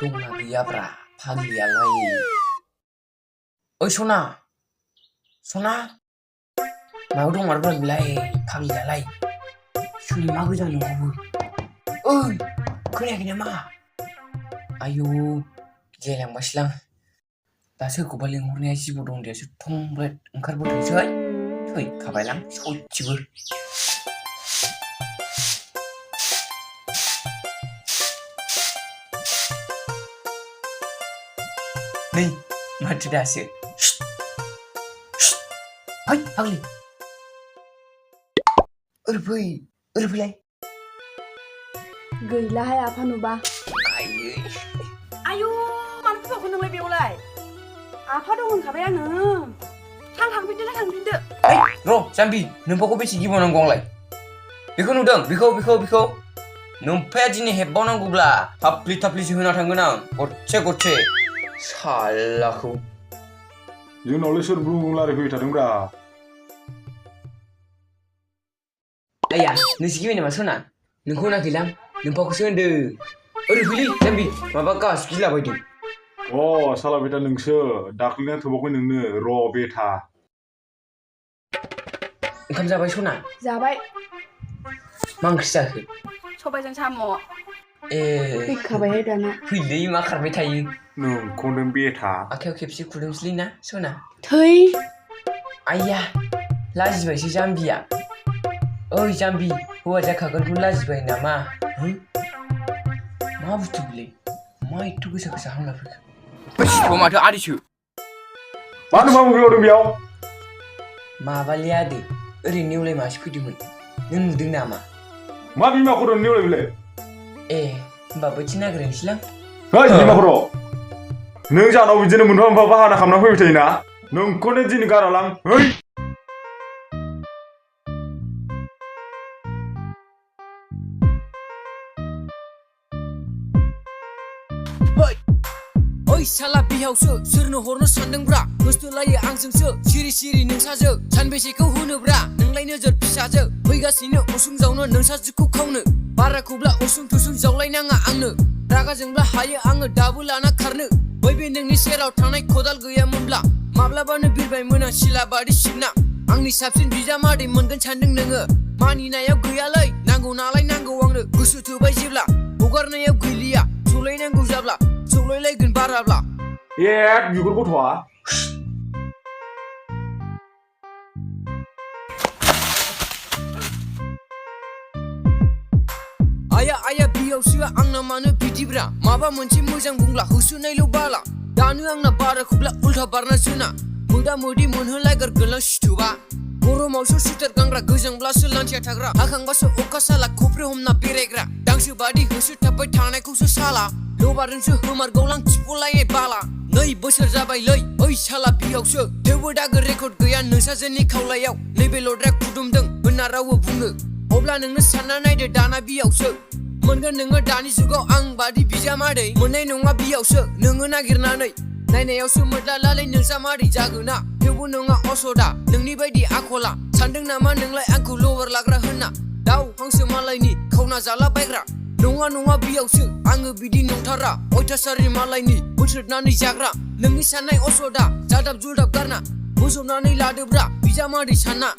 दंना गैयाब्रा फाग्लियालाय। ओइ सना मायाव दंमारब्रा बेलाय फाग्लियालाय। सुलि मा गोजा न'आवबो। ओइ खोनायाखै नामा? आयौ गिलायलांबायसोलां। दा सोरखौबा लिंहरनाया जिबौ दन्दायासो थंब्लेद ओंखारबोथोंसै। थैखाबायलां सयथिबो। नै माथो दासो। है फाग्लि ओरै फैलाय। गैलाहाय आफा नुबा। आयु मानो फैबावखो नोंलाय बेयावलाय? आफा दं होनखाबाय आङो। थांफिनदो। र' जाम्बि नोम्फाखौ बेसे गिबावनांगौ आंलाय? बेखौ नुदों बेखौ नोम्फाया दिनै हेबबावनांगौब्ला थाफ्लिसो होना थांगोन आं गरसे सालाखौ। जोंनावलाय सोर बुं रायलायफैबाय थादोंब्रा? आया नोंसो गिबाय नामा सना? नोंखौ होनाखैलां नोम्फाखौसो होनदों। ओरै फैलै जाम्बि माबा गास गिलाबायदों। साला बेटा नोंसो दाख्लैना थोबावखै नोंनो र' बेटा। ओंखाम जाबाय सना? जाबाय। मा ओंख्रि जाखो? सबायजों साम'। फैखाबायहाय दाना। फैलै मा खारबाय थायो। नोंखौनो बेटा। आखायाव खेबसे खुदुंसैलै ना सना? थै आइया लाजिबायसो जाम्बिया। ओइ जाम्बि हौवा जाखागोनखौनो लाजिबाय नामा? मा बुस्थु बेलाय? मा एथ' गोसा हामला फैखो? माथो आदिसो। मानो मा मुगैबावदों बेयाव? माबालै आदै ओरै नेवलाय मासे फैदोंमोन। नों नुदों नामा? मा बिमा खर' नेवलाय बेलाय? होमबा बोथिं नागिरनोसैलां। है बिमा खर'। नों जानाव बिदिनो मोनफा बाहाना खालामना फैबाय थायोना? नोंखौनो दिनै गारालां। है ओइ साला बिहावसो सोरनो हरनो सानदोंब्रा? गोसथोलायो आंजोंसो सिरि नोंसाजो सानबेसेखौ होनोब्रा? नोंलाय नोजोर फिसाजो फैगासिनो उसुं जावनो नोंसाजोखौ खावनो। बाराखौब्ला उसुं थुसुं जावलायनाङा आंनो। रागा जोंब्ला हायो आङो दाबो लाना खारनो। बै बे नोंनि सेराव थानाय खदाल गैयामोनब्ला माब्लाबानो बिरबायमोन आं सिलाबारि सिबना। आंनि साबसिन बिजामादै मोनगोन सानदों नोङो? मानिनायाव गैयालै नांगौ नालाय नांगौ आंनो। गोसो थोबाय जेब्ला हगारनायाव गैलिया। सौलायनांगौ जाब्ला सौलायलायगोन बाराब्ला। बिगुर गथ'आ। आया बियावसोआ आंना मानो बिदिब्रा? माबा मोनसे मोजां बुंब्ला होसोनायल' बाला। दानो आंना बाराखौब्ला उल्था बारना जोना। मोदा मोदि मोनहोलायगार गोलां सिथुबा। गरमावसो सुइटार गानग्रा गोजांब्लासो लान्थिया थाग्रा। हाखांबासो अखा साला खफ्रि हमना बेरायग्रा। गांसो बादि होसोथाबबाय थानायखौसो साला लबारजोंसो होमारगौलां थिफ'लायनाय बाला। 2 बोसोर जाबायलै ओइ साला बिहावसो थेवबो दागो रेकर्ड गैया नोंसाजोनि खावलायाव। नैबे लद्राया खुदुमदों होनना रावबो बुङो। अब्ला नोंनो सानना नायदो दाना बियावसो मोनगोन नोङो दानि जुगाव आं बादि बिजामादै। मोननाय नङा बियावसो नोङो नागिरनानै। नायनायावसो मोदलालालै नोंसा मादै जागोना। थेवबो नङा असदा नोंनि बायदि आखला। सानदों नामा नोंलाय आंखौ लबार लाग्रा होनना? दाउ हांसो मालायनि खावना जाला बायग्रा। नङा बियावसो आङो बिदि नंथारा। अयथासारि मालायनि बोथ्रोदनानै जाग्रा। नोंनि साननाय असदा जादाब जुदाब गारना बोजबनानै लादोब्रा बिजामादै सानना।